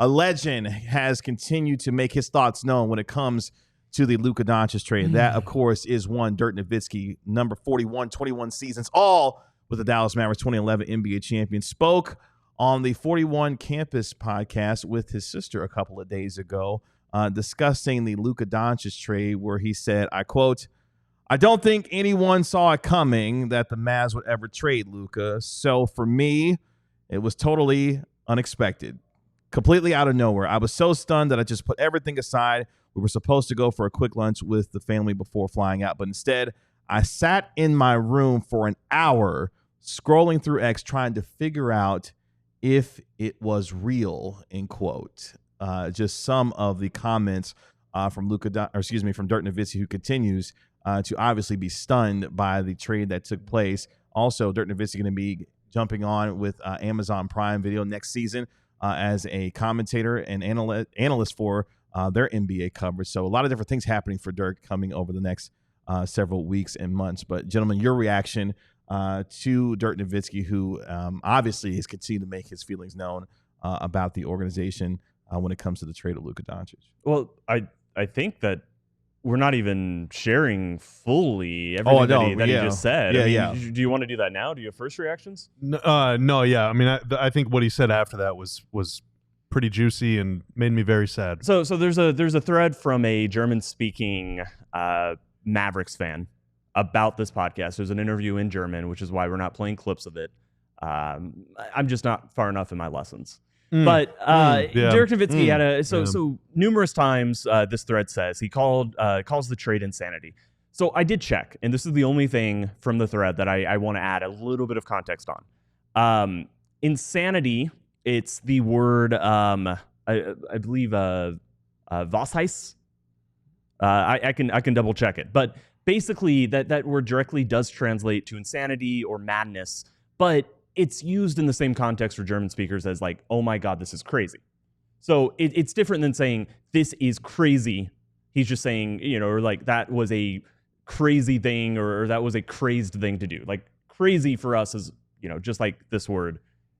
a legend, has continued to make his thoughts known when it comes to the Luka Doncic trade. That, of course, is one Dirk Nowitzki, number 41, 21 seasons, all with the Dallas Mavericks, 2011 NBA champion, spoke on the 41 Campus podcast with his sister a couple of days ago, discussing the Luka Doncic trade, where he said, I quote, "I don't think anyone saw it coming that the Mavs would ever trade Luka. So for me, it was totally unexpected, completely out of nowhere. I was so stunned that I just put everything aside. We were supposed to go for a quick lunch with the family before flying out, but instead I sat in my room for an hour scrolling through X trying to figure out if it was real," end quote. Just some of the comments from Dirk Nowitzki, who continues to obviously be stunned by the trade that took place. Also, Dirk Nowitzki going to be jumping on with Amazon Prime Video next season as a commentator and analyst for their NBA coverage. So a lot of different things happening for Dirk coming over the next several weeks and months. But gentlemen, your reaction to Dirk Nowitzki, who obviously has continued to make his feelings known about the organization when it comes to the trade of Luka Doncic. Well, I think that we're not even sharing fully everything that he just said. Do you want to do that now? Do you have first reactions? No, yeah. I mean, I think what he said after that was pretty juicy and made me very sad. So there's a thread from a German-speaking Mavericks fan about this podcast. There's an interview in German, which is why we're not playing clips of it. I'm just not far enough in my lessons. But Dirk Nowitzki had so numerous times this thread says he calls the trade insanity. So I did check, and this is the only thing from the thread that I want to add a little bit of context on. Insanity, it's the word I believe was heißt. I can double check it, but basically that word directly does translate to insanity or madness, but it's used in the same context for German speakers as like, oh my God, this is crazy. So it's different than saying this is crazy. He's just saying, or like that was a crazy thing or that was a crazed thing to do. Like crazy for us is, just like this word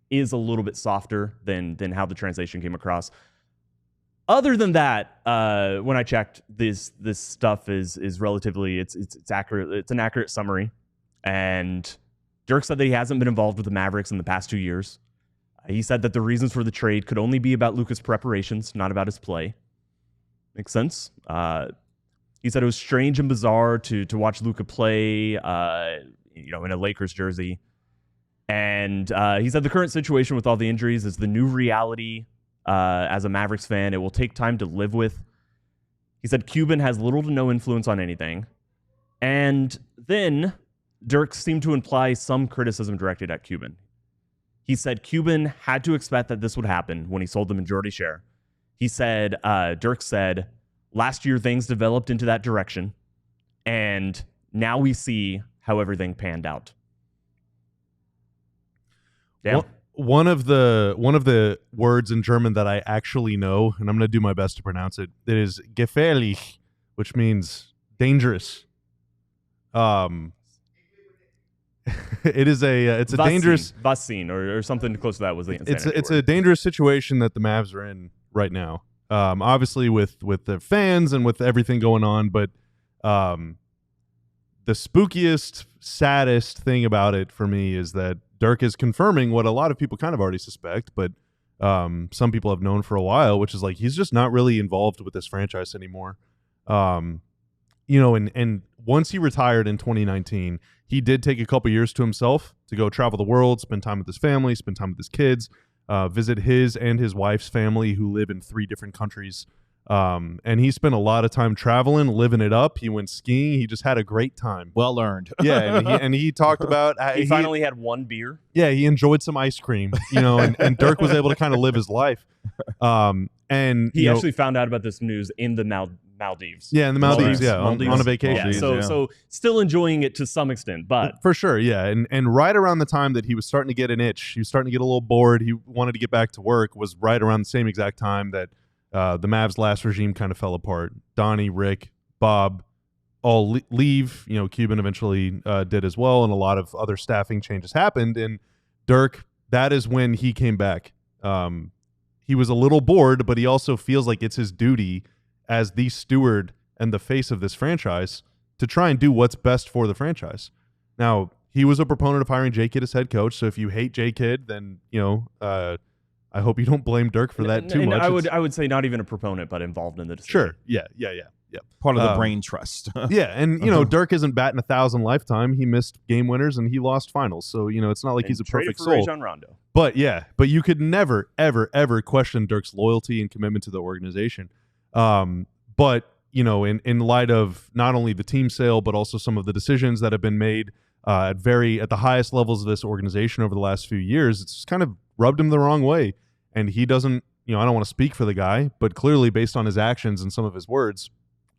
is a little bit softer than how the translation came across. Other than that, when I checked, this stuff is relatively it's accurate. It's an accurate summary, and Dirk said that he hasn't been involved with the Mavericks in the past 2 years. He said that the reasons for the trade could only be about Luka's preparations, not about his play. Makes sense. He said it was strange and bizarre to watch Luka play, in a Lakers jersey. And he said the current situation with all the injuries is the new reality as a Mavericks fan. It will take time to live with. He said Cuban has little to no influence on anything. And then Dirk seemed to imply some criticism directed at Cuban. He said Cuban had to expect that this would happen when he sold the majority share. He said, Dirk said, last year things developed into that direction, and now we see how everything panned out. Yeah. Well, one of the words in German that I actually know, and I'm going to do my best to pronounce it, it is gefährlich, which means dangerous. It is it's a dangerous vaccine or something close to that was the it's a dangerous situation that the Mavs are in right now. Obviously with the fans and with everything going on, but the spookiest, saddest thing about it for me is that Dirk is confirming what a lot of people kind of already suspect, but some people have known for a while, which is like he's just not really involved with this franchise anymore. And once he retired in 2019, he did take a couple years to himself to go travel the world, spend time with his family, spend time with his kids, visit his and his wife's family who live in 3 different countries. And he spent a lot of time traveling, living it up. He went skiing. He just had a great time. Well earned. Yeah, and he talked about he finally had one beer. Yeah, he enjoyed some ice cream, and Dirk was able to kind of live his life. And he actually found out about this news in the Maldives. Yeah, in the Maldives, on a vacation. Yeah, so still enjoying it to some extent, but for sure, yeah. And right around the time that he was starting to get an itch, he was starting to get a little bored, he wanted to get back to work, was right around the same exact time that the Mavs' last regime kind of fell apart. Donnie, Rick, Bob all leave. Cuban eventually did as well, and a lot of other staffing changes happened. And Dirk, that is when he came back. he was a little bored, but he also feels like it's his duty as the steward and the face of this franchise to try and do what's best for the franchise. Now, he was a proponent of hiring J-Kidd as head coach, so if you hate J-Kidd, then, I hope you don't blame Dirk for that too much. I would say not even a proponent, but involved in the decision. Sure. Yeah. Part of the brain trust. Yeah, and Dirk isn't batting 1,000 lifetime. He missed game winners and he lost finals, so it's not like he's a perfect soul. Rajon Rondo. But you could never, ever, ever question Dirk's loyalty and commitment to the organization. But in light of not only the team sale, but also some of the decisions that have been made at the highest levels of this organization over the last few years, it's just kind of rubbed him the wrong way. And he doesn't, I don't want to speak for the guy, but clearly based on his actions and some of his words,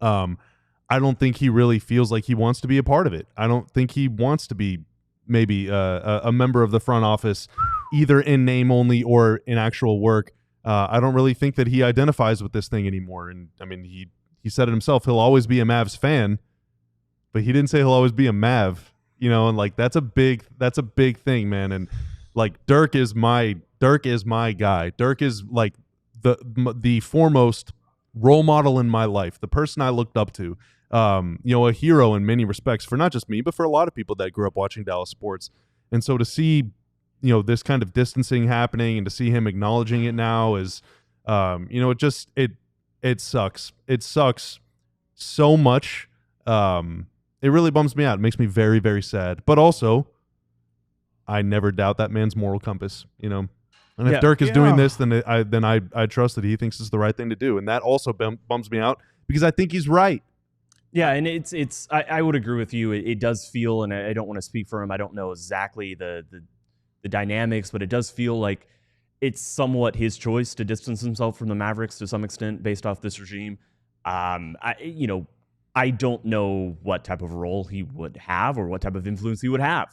I don't think he really feels like he wants to be a part of it. I don't think he wants to be maybe a member of the front office, either in name only or in actual work. I don't really think that he identifies with this thing anymore. And I mean, he said it himself. He'll always be a Mavs fan, but he didn't say he'll always be a Mav. And like that's a big thing, man. And like Dirk is my guy. Dirk is like the foremost role model in my life, the person I looked up to, a hero in many respects for not just me, but for a lot of people that grew up watching Dallas sports. And so to see, this kind of distancing happening and to see him acknowledging it now is, it sucks. It sucks so much. It really bums me out. It makes me very, very sad. But also, I never doubt that man's moral compass, And if Dirk is doing this, then I trust that he thinks it's the right thing to do. And that also bums me out because I think he's right. Yeah, and I would agree with you. It does feel, and I don't want to speak for him. I don't know exactly the dynamics, but it does feel like it's somewhat his choice to distance himself from the Mavericks to some extent based off this regime. I don't know what type of role he would have or what type of influence he would have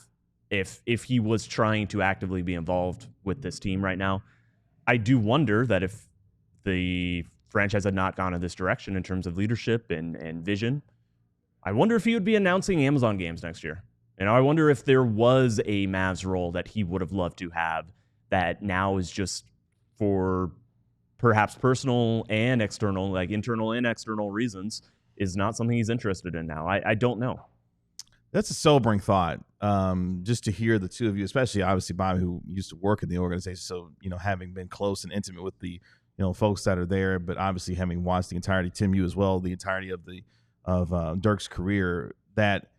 if he was trying to actively be involved with this team right now. I do wonder that if the franchise had not gone in this direction in terms of leadership and vision, I wonder if he would be announcing Amazon games next year. I wonder if there was a Mavs role that he would have loved to have that now is just for perhaps personal and external, like internal and external reasons, is not something he's interested in now. I don't know. That's a sobering thought. Just to hear the two of you, especially obviously Bobby, who used to work in the organization. So, having been close and intimate with the, folks that are there, but obviously having watched the entirety, Tim, you as well, the entirety of Dirk's career, that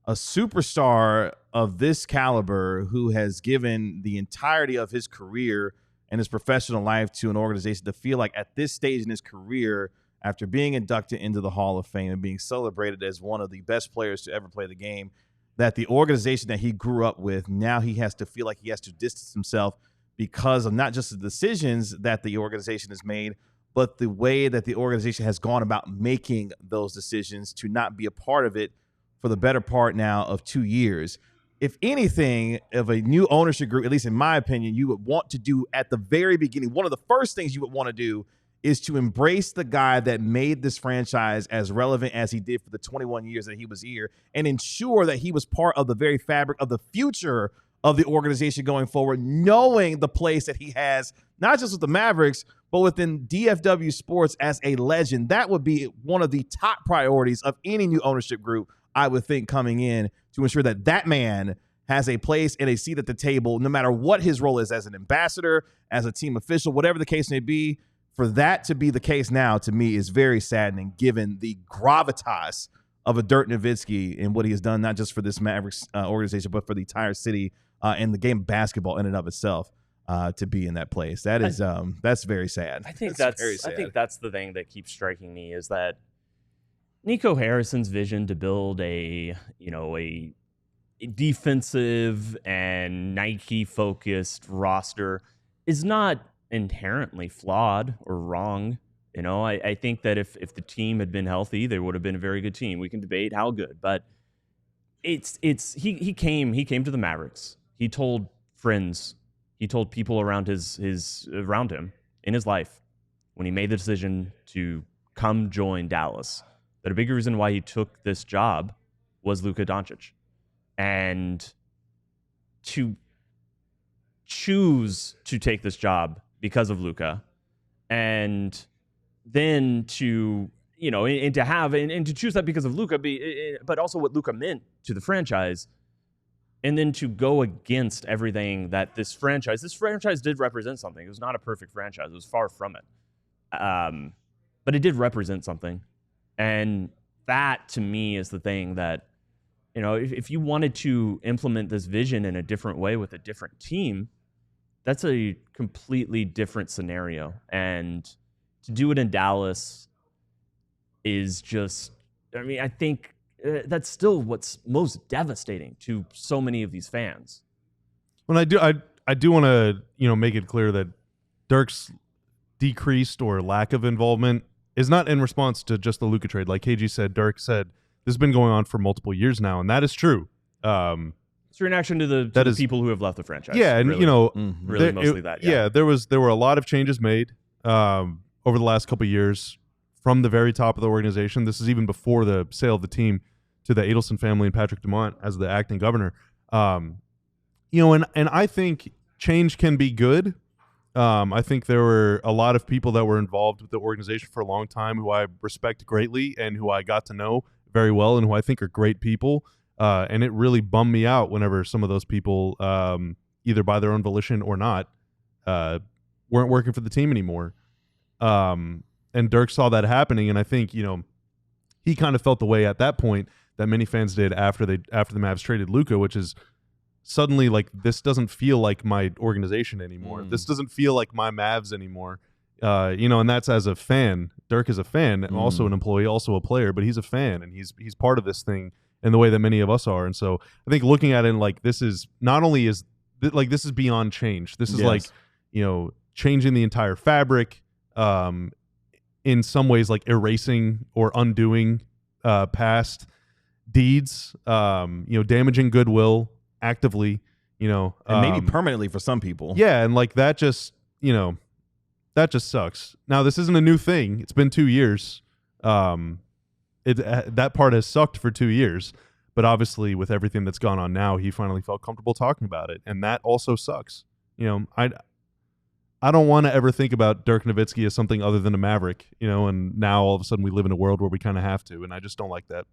a superstar of this caliber who has given the entirety of his career and his professional life to an organization, to feel like at this stage in his career, after being inducted into the Hall of Fame and being celebrated as one of the best players to ever play the game, that the organization that he grew up with, now he has to feel like he has to distance himself because of not just the decisions that the organization has made, but the way that the organization has gone about making those decisions to not be a part of it for the better part now of 2 years. If anything, of a new ownership group, at least in my opinion, you would want to do at the very beginning, one of the first things you would want to do is to embrace the guy that made this franchise as relevant as he did for the 21 years that he was here, and ensure that he was part of the very fabric of the future of the organization going forward, knowing the place that he has, not just with the Mavericks, but within DFW sports as a legend. That would be one of the top priorities of any new ownership group, I would think, coming in, to ensure that that man has a place and a seat at the table, no matter what his role is, as an ambassador, as a team official, whatever the case may be. For that to be the case now, to me, is very saddening, given the gravitas of a Dirk Nowitzki and what he has done, not just for this Mavericks organization, but for the entire city and the game of basketball in and of itself, to be in that place. That is that's very sad. I think that's the thing that keeps striking me, is that Nico Harrison's vision to build a defensive and Nike focused roster is not inherently flawed or wrong. I think that if the team had been healthy, they would have been a very good team. We can debate how good, but he came to the Mavericks. He told friends, he told people around around him in his life, when he made the decision to come join Dallas, that a big reason why he took this job was Luka Doncic. And to choose to take this job because of Luka and then to and to have and to choose that because of Luka, but also what Luka meant to the franchise, and then to go against everything that this franchise did represent something. It was not a perfect franchise; it was far from it, but it did represent something, and that to me is the thing that if you wanted to implement this vision in a different way with a different team, that's a completely different scenario, and to do it in Dallas is just, I think that's still what's most devastating to so many of these fans. When I do want to make it clear that Dirk's decreased or lack of involvement is not in response to just the Luka trade. Like KG said, Dirk said this has been going on for multiple years now, and that is true. It's your reaction to the people who have left the franchise. Yeah, and really, really mostly that. Yeah, there were a lot of changes made over the last couple of years from the very top of the organization. This is even before the sale of the team to the Adelson family and Patrick Dumont as the acting governor. And I think change can be good. I think there were a lot of people that were involved with the organization for a long time who I respect greatly and who I got to know very well and who I think are great people. And it really bummed me out whenever some of those people, either by their own volition or not, weren't working for the team anymore. And Dirk saw that happening, and I think he kind of felt the way at that point that many fans did after the Mavs traded Luka, which is suddenly like, this doesn't feel like my organization anymore. This doesn't feel like my Mavs anymore. And that's as a fan. Dirk is a fan, also an employee, also a player, but he's a fan and he's part of this thing in the way that many of us are. And so I think looking at it like this is not only is this is beyond change. This is like changing the entire fabric. In some ways, like erasing or undoing past deeds, damaging goodwill actively, and maybe permanently for some people. Yeah, and like that just sucks. Now, this isn't a new thing. It's been 2 years. That part has sucked for 2 years, but obviously with everything that's gone on now, he finally felt comfortable talking about it, and that also sucks. I don't want to ever think about Dirk Nowitzki as something other than a Maverick, and now all of a sudden we live in a world where we kind of have to, and I just don't like that.